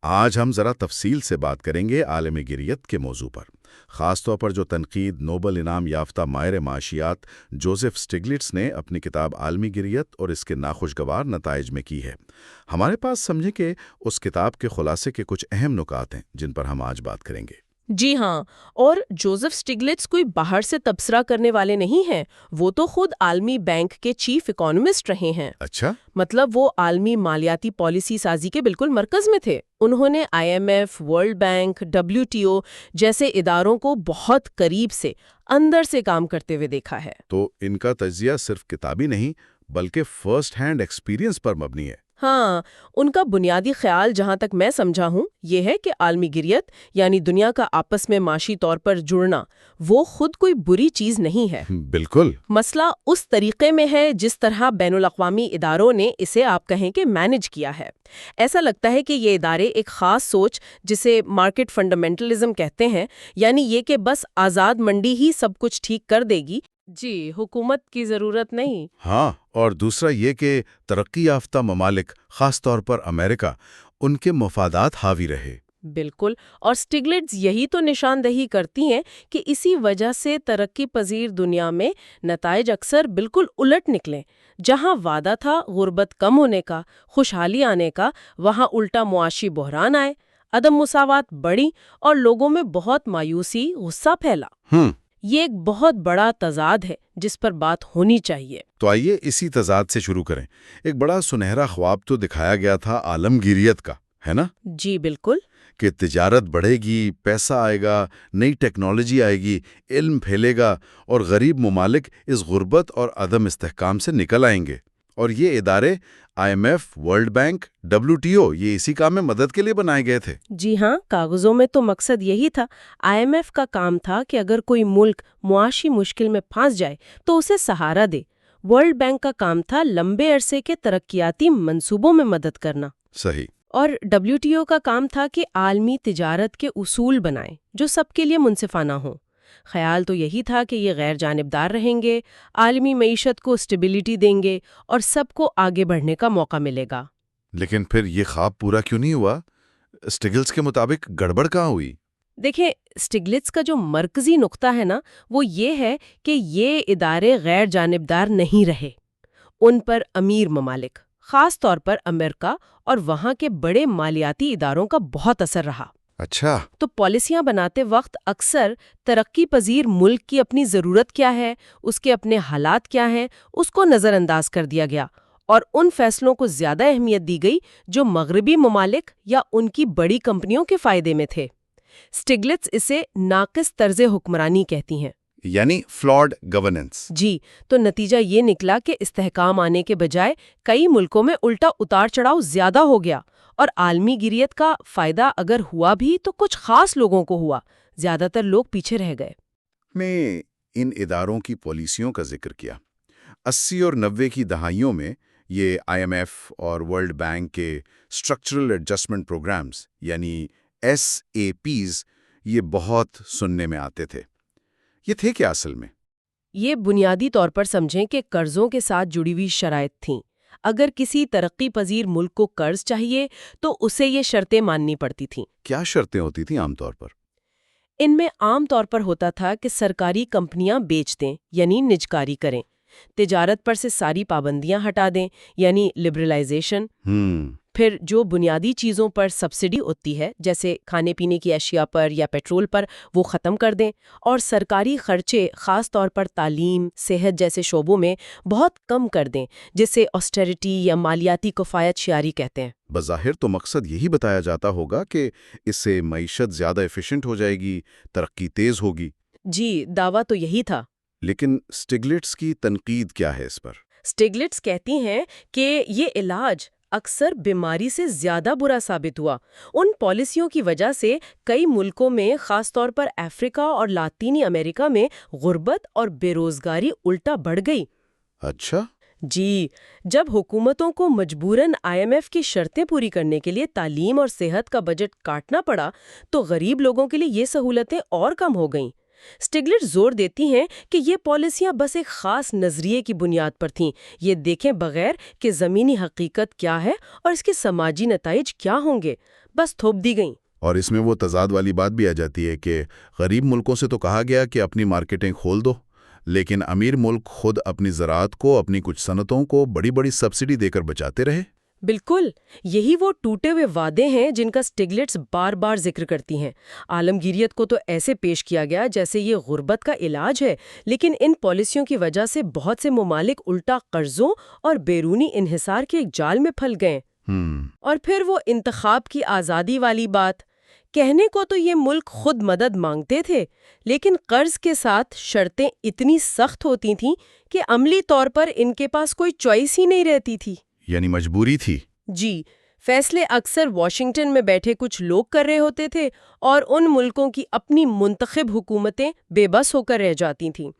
آج ہم ذرا تفصیل سے بات کریں گے عالمی گریت کے موضوع پر، خاص طور پر جو تنقید نوبل انعام یافتہ ماہر معاشیات جوزف سٹیگلٹس نے اپنی کتاب عالمی گریت اور اس کے ناخوشگوار نتائج میں کی ہے۔ ہمارے پاس سمجھیں کہ اس کتاب کے خلاصے کے کچھ اہم نکات ہیں جن پر ہم آج بات کریں گے۔ جی ہاں، اور جوزف سٹیگلٹس کوئی باہر سے تبصرہ کرنے والے نہیں ہیں، وہ تو خود عالمی بینک کے چیف اکانومسٹ رہے ہیں۔ اچھا، مطلب وہ عالمی مالیاتی پالیسی سازی کے بالکل مرکز میں تھے۔ انہوں نے IMF، ورلڈ بینک، WTO جیسے اداروں کو بہت قریب سے اندر سے کام کرتے ہوئے دیکھا ہے۔ تو ان کا تجزیہ صرف کتابی نہیں بلکہ فرسٹ ہینڈ ایکسپیرینس پر مبنی ہے۔ ہاں، ان کا بنیادی خیال جہاں تک میں سمجھا ہوں یہ ہے کہ عالمی گریت یعنی دنیا کا آپس میں معاشی طور پر جڑنا وہ خود کوئی بری چیز نہیں ہے۔ بالکل۔ مسئلہ اس طریقے میں ہے جس طرح بین الاقوامی اداروں نے اسے آپ کہیں کہ مینج کیا ہے۔ ایسا لگتا ہے کہ یہ ادارے ایک خاص سوچ جسے مارکیٹ فنڈامنٹلزم کہتے ہیں، یعنی یہ کہ بس آزاد منڈی ہی سب کچھ ٹھیک کر دے گی، جی حکومت کی ضرورت نہیں۔ ہاں، اور دوسرا یہ کہ ترقی یافتہ ممالک خاص طور پر امریکہ ان کے مفادات حاوی رہے۔ بالکل، اور سٹیگلٹس یہی تو نشاندہی کرتی ہیں کہ اسی وجہ سے ترقی پذیر دنیا میں نتائج اکثر بالکل الٹ نکلیں۔ جہاں وعدہ تھا غربت کم ہونے کا، خوشحالی آنے کا، وہاں الٹا معاشی بحران آئے، عدم مساوات بڑھی اور لوگوں میں بہت مایوسی، غصہ پھیلا۔ یہ ایک بہت بڑا تضاد ہے جس پر بات ہونی چاہیے۔ تو آئیے اسی تضاد سے شروع کریں۔ ایک بڑا سنہرا خواب تو دکھایا گیا تھا عالمگیریت کا، ہے نا؟ جی بالکل۔ کہ تجارت بڑھے گی، پیسہ آئے گا، نئی ٹیکنالوجی آئے گی، علم پھیلے گا اور غریب ممالک اس غربت اور عدم استحکام سے نکل آئیں گے۔ اور یہ ادارے IMF، ورلڈ بینک، WTO یہ اسی کام میں مدد کے لیے بنائے گئے تھے۔ جی ہاں، کاغذوں میں تو مقصد یہی تھا۔ IMF کا کام تھا کہ اگر کوئی ملک معاشی مشکل میں پھنس جائے تو اسے سہارا دے۔ ورلڈ بینک کا کام تھا لمبے عرصے کے ترقیاتی منصوبوں میں مدد کرنا۔ صحیح۔ اور WTO کا کام تھا کہ عالمی تجارت کے اصول بنائیں جو سب کے لیے منصفانہ ہوں۔ خیال تو یہی تھا کہ یہ غیر جانبدار رہیں گے، عالمی معیشت کو اسٹیبلٹی دیں گے اور سب کو آگے بڑھنے کا موقع ملے گا۔ لیکن پھر یہ خواب پورا کیوں نہیں ہوا؟ سٹیگلٹس کے مطابق گڑبڑ کہاں ہوئی؟ دیکھیں، سٹیگلٹس کا جو مرکزی نقطہ ہے نا، وہ یہ ہے کہ یہ ادارے غیر جانبدار نہیں رہے۔ ان پر امیر ممالک، خاص طور پر امریکہ اور وہاں کے بڑے مالیاتی اداروں کا بہت اثر رہا۔ اچھا۔ تو پالیسیاں بناتے وقت اکثر ترقی پذیر ملک کی اپنی ضرورت کیا ہے، اس کے اپنے حالات کیا ہیں، اس کو نظر انداز کر دیا گیا اور ان فیصلوں کو زیادہ اہمیت دی گئی جو مغربی ممالک یا ان کی بڑی کمپنیوں کے فائدے میں تھے۔ سٹیگلٹس اسے ناقص طرز حکمرانی کہتی ہیں، یعنی فلاڈ گورننس۔ جی، تو نتیجہ یہ نکلا کہ استحکام آنے کے بجائے کئی ملکوں میں الٹا اتار چڑھاؤ زیادہ ہو گیا، اور عالمی گریت کا فائدہ اگر ہوا بھی تو کچھ خاص لوگوں کو ہوا، زیادہ تر لوگ پیچھے رہ گئے۔ میں ان اداروں کی پالیسیوں کا ذکر کیا۔ 80 اور 90 کی دہائیوں میں یہ IMF اور ورلڈ بینک کے اسٹرکچرل ایڈجسٹمنٹ پروگرامز یعنی SAPs یہ بہت سننے میں آتے تھے۔ یہ تھے کیا اصل میں؟ یہ بنیادی طور پر سمجھیں کہ قرضوں کے ساتھ جڑی ہوئی شرائط تھیں۔ اگر کسی ترقی پذیر ملک کو قرض چاہیے تو اسے یہ شرطیں ماننی پڑتی تھیں۔ کیا شرطیں ہوتی تھیں عام طور پر؟ ان میں عام طور پر ہوتا تھا کہ سرکاری کمپنیاں بیچ دیں یعنی نجکاری کریں، تجارت پر سے ساری پابندیاں ہٹا دیں یعنی لبرلائزیشن، پھر جو بنیادی چیزوں پر سبسڈی ہوتی ہے جیسے کھانے پینے کی اشیاء پر یا پیٹرول پر وہ ختم کر دیں، اور سرکاری خرچے خاص طور پر تعلیم، صحت جیسے شعبوں میں بہت کم کر دیں، جسے آسٹیرٹی یا مالیاتی کفایت شعاری کہتے ہیں۔ بظاہر تو مقصد یہی بتایا جاتا ہوگا کہ اس سے معیشت زیادہ ایفیشنٹ ہو جائے گی، ترقی تیز ہوگی۔ جی، دعویٰ تو یہی تھا۔ لیکن سٹیگلٹس کی تنقید کیا ہے اس پر؟ سٹیگلٹس کہتی ہیں کہ یہ علاج اکثر بیماری سے زیادہ برا ثابت ہوا۔ ان پالیسیوں کی وجہ سے کئی ملکوں میں خاص طور پر افریقہ اور لاطینی امریکہ میں غربت اور بے روزگاری الٹا بڑھ گئی۔ اچھا۔ جی، جب حکومتوں کو مجبوراً IMF کی شرطیں پوری کرنے کے لیے تعلیم اور صحت کا بجٹ کاٹنا پڑا تو غریب لوگوں کے لیے یہ سہولتیں اور کم ہو گئیں۔ اسٹگلٹ زور دیتی ہیں کہ یہ پالیسیاں بس ایک خاص نظریے کی بنیاد پر تھیں، یہ دیکھیں بغیر کہ زمینی حقیقت کیا ہے اور اس کے سماجی نتائج کیا ہوں گے، بس تھوپ دی گئیں۔ اور اس میں وہ تضاد والی بات بھی آ جاتی ہے کہ غریب ملکوں سے تو کہا گیا کہ اپنی مارکیٹیں کھول دو، لیکن امیر ملک خود اپنی زراعت کو، اپنی کچھ صنعتوں کو بڑی بڑی سبسڈی دے کر بچاتے رہے۔ بالکل، یہی وہ ٹوٹے ہوئے وعدے ہیں جن کا اسٹگلٹس بار بار ذکر کرتی ہیں۔ عالمگیریت کو تو ایسے پیش کیا گیا جیسے یہ غربت کا علاج ہے، لیکن ان پالیسیوں کی وجہ سے بہت سے ممالک الٹا قرضوں اور بیرونی انحصار کے ایک جال میں پھل گئے۔ اور پھر وہ انتخاب کی آزادی والی بات، کہنے کو تو یہ ملک خود مدد مانگتے تھے، لیکن قرض کے ساتھ شرطیں اتنی سخت ہوتی تھیں کہ عملی طور پر ان کے پاس کوئی چوائس ہی نہیں رہتی تھی۔ یعنی مجبوری تھی۔ جی، فیصلے اکثر واشنگٹن میں بیٹھے کچھ لوگ کر رہے ہوتے تھے اور ان ملکوں کی اپنی منتخب حکومتیں بے بس ہو کر رہ جاتی تھیں۔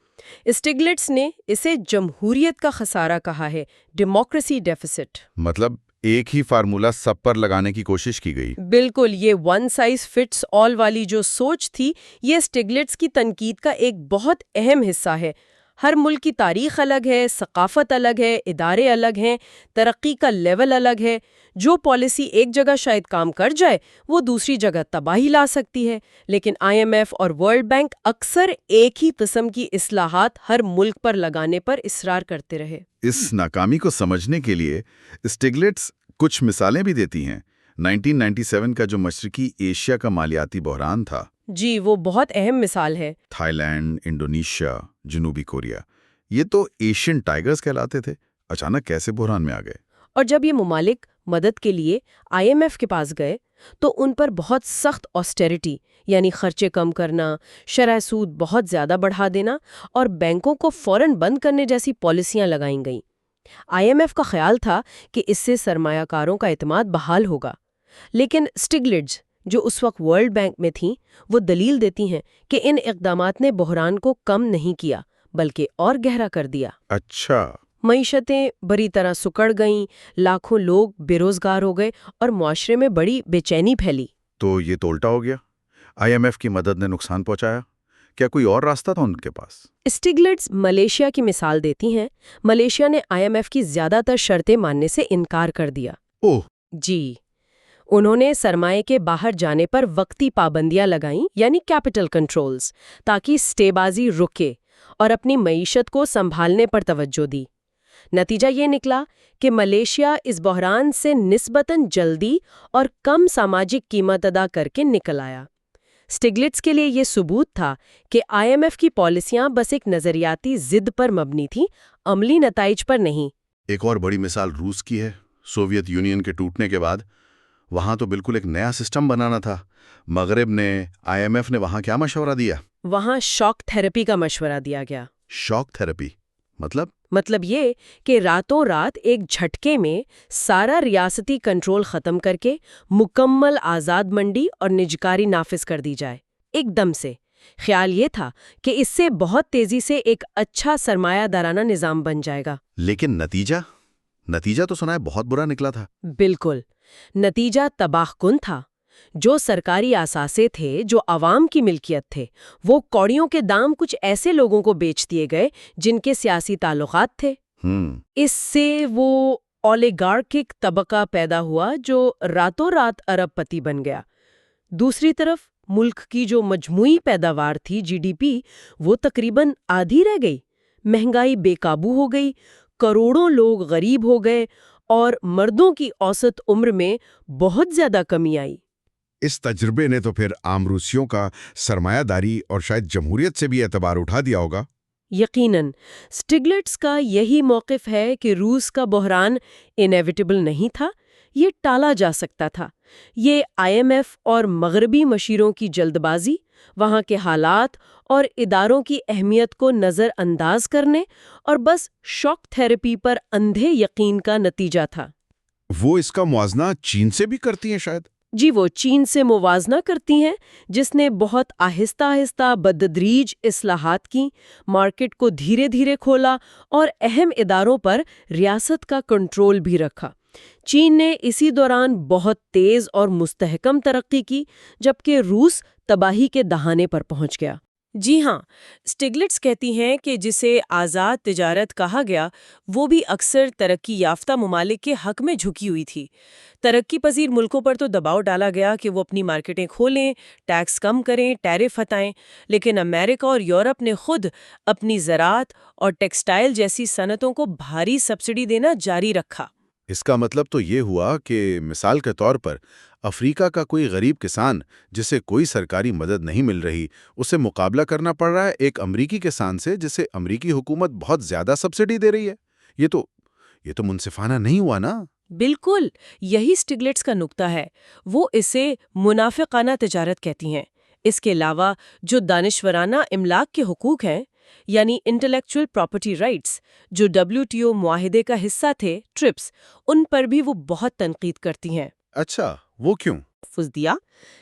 اسٹگلٹس نے اسے جمہوریت کا خسارہ کہا ہے، ڈیموکریسی ڈیفیسٹ۔ مطلب ایک ہی فارمولا سب پر لگانے کی کوشش کی گئی۔ بالکل، یہ ون سائز فٹس آل والی جو سوچ تھی، یہ اسٹگلٹس کی تنقید کا ایک بہت اہم حصہ ہے۔ ہر ملک کی تاریخ الگ ہے، ثقافت الگ ہے، ادارے الگ ہیں، ترقی کا لیول الگ ہے۔ جو پالیسی ایک جگہ شاید کام کر جائے وہ دوسری جگہ تباہی لا سکتی ہے، لیکن IMF اور ورلڈ بینک اکثر ایک ہی قسم کی اصلاحات ہر ملک پر لگانے پر اصرار کرتے رہے۔ اس ناکامی کو سمجھنے کے لیے اسٹگلٹس کچھ مثالیں بھی دیتی ہیں۔ 1997 کا جو مشرقی ایشیا کا مالیاتی بحران تھا، جی، وہ بہت اہم مثال ہے۔ تھائی لینڈ، انڈونیشیا، جنوبی کوریا، یہ تو ایشین ٹائیگرز کہلاتے تھے، اچانک کیسے بحران میں آ گئے؟ اور جب یہ ممالک مدد کے لیے IMF کے پاس گئے تو ان پر بہت سخت آسٹیرٹی یعنی خرچے کم کرنا، شرح سود بہت زیادہ بڑھا دینا اور بینکوں کو فوراً بند کرنے جیسی پالیسیاں لگائیں گئیں۔ IMF کا خیال تھا کہ اس سے سرمایہ کاروں کا اعتماد بحال ہوگا، لیکن اسٹگلٹس جو اس وقت ورلڈ بینک میں تھیں وہ دلیل دیتی ہیں کہ ان اقدامات نے بحران کو کم نہیں کیا بلکہ اور گہرا کر دیا۔ اچھا۔ معیشتیں بری طرح سکڑ گئیں، لاکھوں لوگ بے روزگار ہو گئے اور معاشرے میں بڑی بے چینی پھیلی۔ تو یہ تو الٹا ہو گیا، IMF کی مدد نے نقصان پہنچایا، کیا کوئی اور راستہ تھا ان کے پاس؟ اسٹگلٹس ملیشیا کی مثال دیتی ہیں۔ ملیشیا نے IMF کی زیادہ تر شرطیں ماننے سے انکار کر دیا۔ اوہ! جی، انہوں نے سرمائے کے باہر جانے پر وقتی پابندیاں لگائیں یعنی کیپٹل کنٹرولز، تاکہ سٹے بازی رکے اور اپنی معیشت کو سنبھالنے پر توجہ دی۔ نتیجہ یہ نکلا کہ ملیشیا اس بحران سے نسبتاً جلدی اور کم سماجک قیمت ادا کر کے نکل آیا۔ اسٹگلٹس کے لیے یہ ثبوت تھا کہ IMF کی پالیسیاں بس ایک نظریاتی ضد پر مبنی تھیں، عملی نتائج پر نہیں۔ ایک اور بڑی مثال روس کی ہے۔ سوویت یونین کے ٹوٹنے کے بعد وہاں تو بالکل ایک نیا سسٹم بنانا تھا۔ مغرب نے، IMF نے وہاں کیا مشورہ دیا؟ وہاں شاک تھراپی کا مشورہ دیا گیا۔ شاک تھراپی مطلب یہ کہ راتوں رات ایک جھٹکے میں سارا ریاستی کنٹرول ختم کر کے مکمل آزاد منڈی اور نجکاری نافذ کر دی جائے، ایک دم سے۔ خیال یہ تھا کہ اس سے بہت تیزی سے ایک اچھا سرمایہ دارانہ نظام بن جائے گا۔ لیکن نتیجہ تو سنا ہے بہت برا نکلا تھا۔ بالکل، نتیجہ تباہ کن تھا۔ جو سرکاری اثاثے تھے، جو عوام کی ملکیت تھے، وہ کوڑیوں کے دام کچھ ایسے لوگوں کو بیچ دیے گئے جن کے سیاسی تعلقات تھے۔ اس سے وہ اولیگارکک طبقہ پیدا ہوا جو راتوں رات ارب پتی بن گیا۔ دوسری طرف ملک کی جو مجموعی پیداوار تھی GDP، وہ تقریباً آدھی رہ گئی۔ مہنگائی بے قابو ہو گئی، کروڑوں لوگ غریب ہو گئے اور مردوں کی اوسط عمر میں بہت زیادہ کمی آئی۔ اس تجربے نے تو پھر عام روسیوں کا سرمایہ داری اور شاید جمہوریت سے بھی اعتبار اٹھا دیا ہوگا۔ یقیناً، اسٹگلٹس کا یہی موقف ہے کہ روس کا بحران انیویٹیبل نہیں تھا، یہ ٹالا جا سکتا تھا۔ یہ IMF اور مغربی مشیروں کی جلد بازی، وہاں کے حالات اور اداروں کی اہمیت کو نظر انداز کرنے اور بس شاک تھراپی پر اندھے یقین کا نتیجہ تھا۔ وہ اس کا موازنہ چین سے بھی کرتی ہیں شاید؟ جی، وہ چین سے موازنہ کرتی ہیں، جس نے بہت آہستہ آہستہ بتدریج اصلاحات کی، مارکیٹ کو دھیرے دھیرے کھولا اور اہم اداروں پر ریاست کا کنٹرول بھی رکھا۔ چین نے اسی دوران بہت تیز اور مستحکم ترقی کی، جبکہ روس تباہی کے دہانے پر پہنچ گیا۔ جی ہاں، اسٹگلٹس کہتی ہیں کہ جسے آزاد تجارت کہا گیا وہ بھی اکثر ترقی یافتہ ممالک کے حق میں جھکی ہوئی تھی۔ ترقی پذیر ملکوں پر تو دباؤ ڈالا گیا کہ وہ اپنی مارکیٹیں کھولیں، ٹیکس کم کریں، ٹیرف ہٹائیں، لیکن امریکہ اور یورپ نے خود اپنی زراعت اور ٹیکسٹائل جیسی صنعتوں کو بھاری سبسڈی دینا جاری رکھا۔ اس کا مطلب تو یہ ہوا کہ مثال کے طور پر افریقہ کا کوئی غریب کسان جسے کوئی سرکاری مدد نہیں مل رہی، اسے مقابلہ کرنا پڑ رہا ہے ایک امریکی کسان سے جسے امریکی حکومت بہت زیادہ سبسڈی دے رہی ہے۔ یہ تو منصفانہ نہیں ہوا نا؟ بالکل، یہی اسٹگلٹس کا نقطہ ہے۔ وہ اسے منافقانہ تجارت کہتی ہیں۔ اس کے علاوہ جو دانشورانہ املاک کے حقوق ہیں، یعنی انٹلیکچوئل پراپرٹی رائٹس، جو WTO معاہدے کا حصہ تھے، ٹرپس، ان پر بھی وہ بہت تنقید کرتی ہیں۔ اچھا، وہ کیوں؟ تحفظ دیا،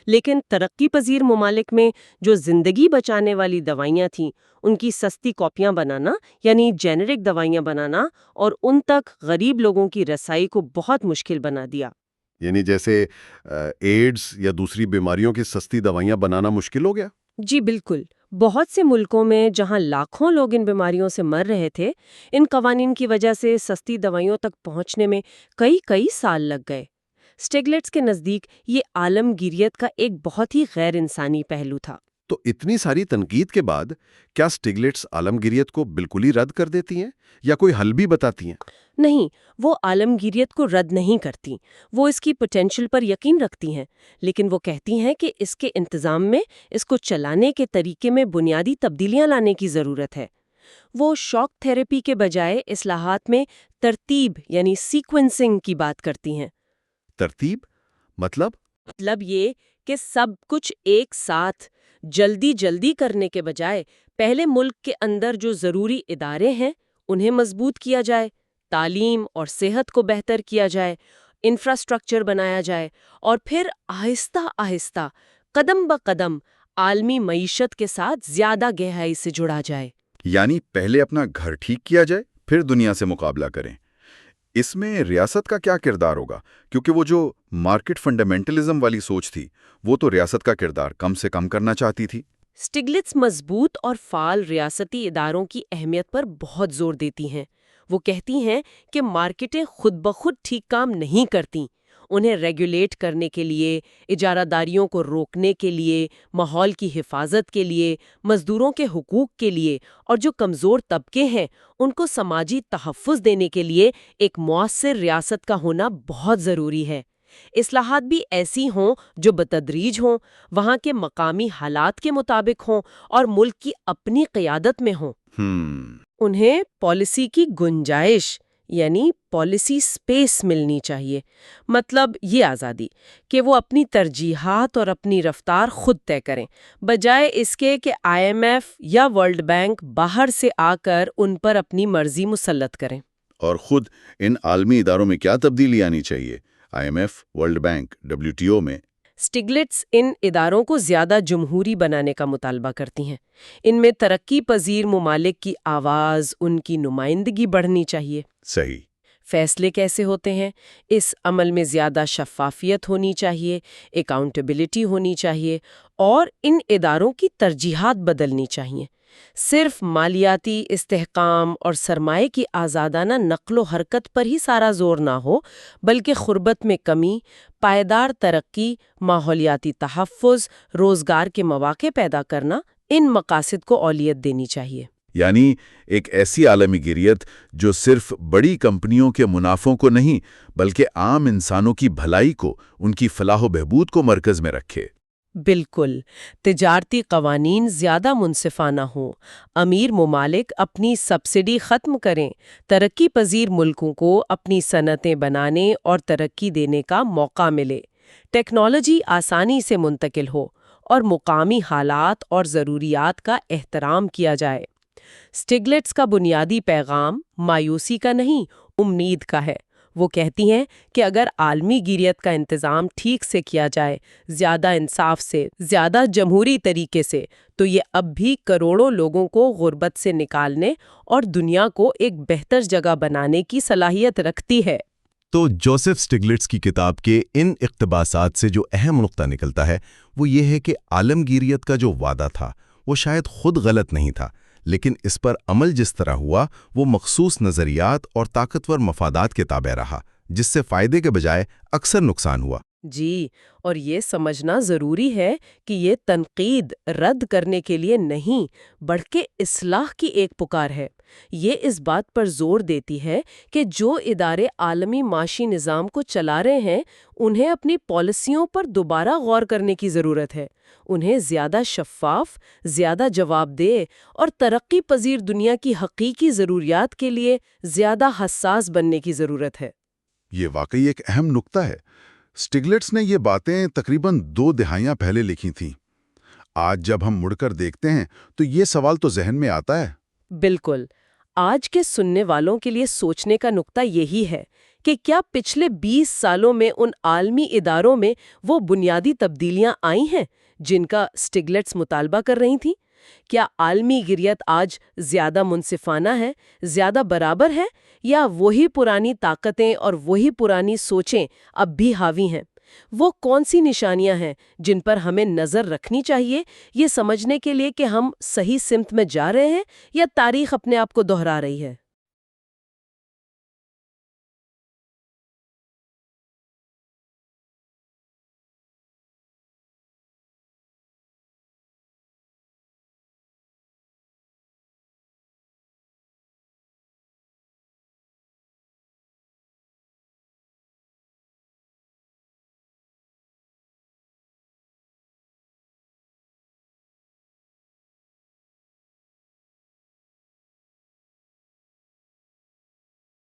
لیکن ترقی پذیر ممالک میں جو زندگی بچانے والی دوائیاں تھیں ان کی سستی کاپیاں بنانا، یعنی جینرک دوائیاں بنانا، اور ان تک غریب لوگوں کی رسائی کو بہت مشکل بنا دیا۔ یعنی جیسے ایڈز یا دوسری بیماریوں کی سستی دوائیاں بنانا مشکل ہو گیا؟ جی بالکل، بہت سے ملکوں میں جہاں لاکھوں لوگ ان بیماریوں سے مر رہے تھے، ان قوانین کی وجہ سے سستی دوائیوں تک پہنچنے میں کئی سال لگ گئے۔ اسٹگلٹس کے نزدیک یہ عالمگیریت کا ایک بہت ہی غیر انسانی پہلو تھا۔ تو اتنی ساری تنقید کے بعد کیا اسٹگلٹس عالمگیریت کو بالکل ہی رد کر دیتی ہیں یا کوئی حل بھی بتاتی ہیں؟ نہیں، وہ عالمگیریت کو رد نہیں کرتی، وہ اس کی پوٹینشل پر یقین رکھتی ہیں، لیکن وہ کہتی ہیں کہ اس کے انتظام میں، اس کو چلانے کے طریقے میں بنیادی تبدیلیاں لانے کی ضرورت ہے۔ وہ شاک تھراپی کے بجائے اصلاحات میں ترتیب یعنی سیکوینسنگ کی بات کرتی ہیں۔ ترتیب مطلب یہ کہ سب کچھ ایک ساتھ جلدی کرنے کے بجائے پہلے ملک کے اندر جو ضروری ادارے ہیں انہیں مضبوط کیا جائے، تعلیم اور صحت کو بہتر کیا جائے، انفراسٹرکچر بنایا جائے، اور پھر آہستہ آہستہ قدم بقدم عالمی معیشت کے ساتھ زیادہ گہرائی سے جڑا جائے۔ یعنی پہلے اپنا گھر ٹھیک کیا جائے، پھر دنیا سے مقابلہ کریں۔ اس میں ریاست کا کیا کردار ہوگا؟ کیونکہ وہ جو مارکیٹ فنڈامنٹلزم والی سوچ تھی، وہ تو ریاست کا کردار کم سے کم کرنا چاہتی تھی۔ اسٹگلٹس مضبوط اور فعال ریاستی اداروں کی اہمیت پر بہت زور دیتی ہیں۔ وہ کہتی ہیں کہ مارکیٹیں خود بخود ٹھیک کام نہیں کرتیں، انہیں ریگولیٹ کرنے کے لیے، اجارہ داریوں کو روکنے کے لیے، ماحول کی حفاظت کے لیے، مزدوروں کے حقوق کے لیے، اور جو کمزور طبقے ہیں ان کو سماجی تحفظ دینے کے لیے ایک مؤثر ریاست کا ہونا بہت ضروری ہے۔ اصلاحات بھی ایسی ہوں جو بتدریج ہوں، وہاں کے مقامی حالات کے مطابق ہوں اور ملک کی اپنی قیادت میں ہوں۔ انہیں پالیسی کی گنجائش یعنی پالیسی سپیس ملنی چاہیے، مطلب یہ آزادی کہ وہ اپنی ترجیحات اور اپنی رفتار خود طے کریں، بجائے اس کے کہ IMF یا ورلڈ بینک باہر سے آ کر ان پر اپنی مرضی مسلط کریں۔ اور خود ان عالمی اداروں میں کیا تبدیلی آنی چاہیے؟ IMF، ورلڈ بینک، WTO میں؟ اسٹگلٹس ان اداروں کو زیادہ جمہوری بنانے کا مطالبہ کرتی ہیں۔ ان میں ترقی پذیر ممالک کی آواز، ان کی نمائندگی بڑھنی چاہیے۔ صحیح۔ فیصلے کیسے ہوتے ہیں، اس عمل میں زیادہ شفافیت ہونی چاہیے، اکاؤنٹیبلٹی ہونی چاہیے، اور ان اداروں کی ترجیحات بدلنی چاہیے۔ صرف مالیاتی استحکام اور سرمائے کی آزادانہ نقل و حرکت پر ہی سارا زور نہ ہو، بلکہ غربت میں کمی، پائیدار ترقی، ماحولیاتی تحفظ، روزگار کے مواقع پیدا کرنا، ان مقاصد کو اولویت دینی چاہیے۔ یعنی ایک ایسی عالمی گیریت جو صرف بڑی کمپنیوں کے منافعوں کو نہیں بلکہ عام انسانوں کی بھلائی کو، ان کی فلاح و بہبود کو مرکز میں رکھے۔ بالکل، تجارتی قوانین زیادہ منصفانہ ہوں، امیر ممالک اپنی سبسڈی ختم کریں، ترقی پذیر ملکوں کو اپنی صنعتیں بنانے اور ترقی دینے کا موقع ملے، ٹیکنالوجی آسانی سے منتقل ہو، اور مقامی حالات اور ضروریات کا احترام کیا جائے۔ اسٹگلٹس کا بنیادی پیغام مایوسی کا نہیں، امید کا ہے۔ وہ کہتی ہیں کہ اگر عالمی گیریت کا انتظام ٹھیک سے کیا جائے، زیادہ انصاف سے، زیادہ جمہوری طریقے سے، تو یہ اب بھی کروڑوں لوگوں کو غربت سے نکالنے اور دنیا کو ایک بہتر جگہ بنانے کی صلاحیت رکھتی ہے۔ تو جوزف اسٹگلٹس کی کتاب کے ان اقتباسات سے جو اہم نقطہ نکلتا ہے وہ یہ ہے کہ عالمگیریت کا جو وعدہ تھا وہ شاید خود غلط نہیں تھا، لیکن اس پر عمل جس طرح ہوا وہ مخصوص نظریات اور طاقتور مفادات کے تابع رہا، جس سے فائدے کے بجائے اکثر نقصان ہوا۔ جی، اور یہ سمجھنا ضروری ہے کہ یہ تنقید رد کرنے کے لیے نہیں بلکہ اصلاح کی ایک پکار ہے۔ یہ اس بات پر زور دیتی ہے کہ جو ادارے عالمی معاشی نظام کو چلا رہے ہیں انہیں اپنی پالیسیوں پر دوبارہ غور کرنے کی ضرورت ہے، انہیں زیادہ شفاف، زیادہ جواب دہ اور ترقی پذیر دنیا کی حقیقی ضروریات کے لیے زیادہ حساس بننے کی ضرورت ہے۔ یہ واقعی ایک اہم نقطہ ہے۔ اسٹگلٹس نے یہ باتیں تقریباً 2 دہائیاں پہلے لکھی تھیں۔ آج جب ہم مڑ کر دیکھتے ہیں تو یہ سوال تو ذہن میں آتا ہے۔ بالکل، آج کے سننے والوں کے لیے سوچنے کا نقطہ یہی ہے کہ کیا پچھلے 20 سالوں میں ان عالمی اداروں میں وہ بنیادی تبدیلیاں آئی ہیں جن کا اسٹگلٹس مطالبہ کر رہی تھیں؟ کیا عالمی گریت آج زیادہ منصفانہ ہے، زیادہ برابر ہے، یا وہی پرانی طاقتیں اور وہی پرانی سوچیں اب بھی حاوی ہیں؟ وہ کون سی نشانیاں ہیں جن پر ہمیں نظر رکھنی چاہیے یہ سمجھنے کے لیے کہ ہم صحیح سمت میں جا رہے ہیں یا تاریخ اپنے آپ کو دہرا رہی ہے؟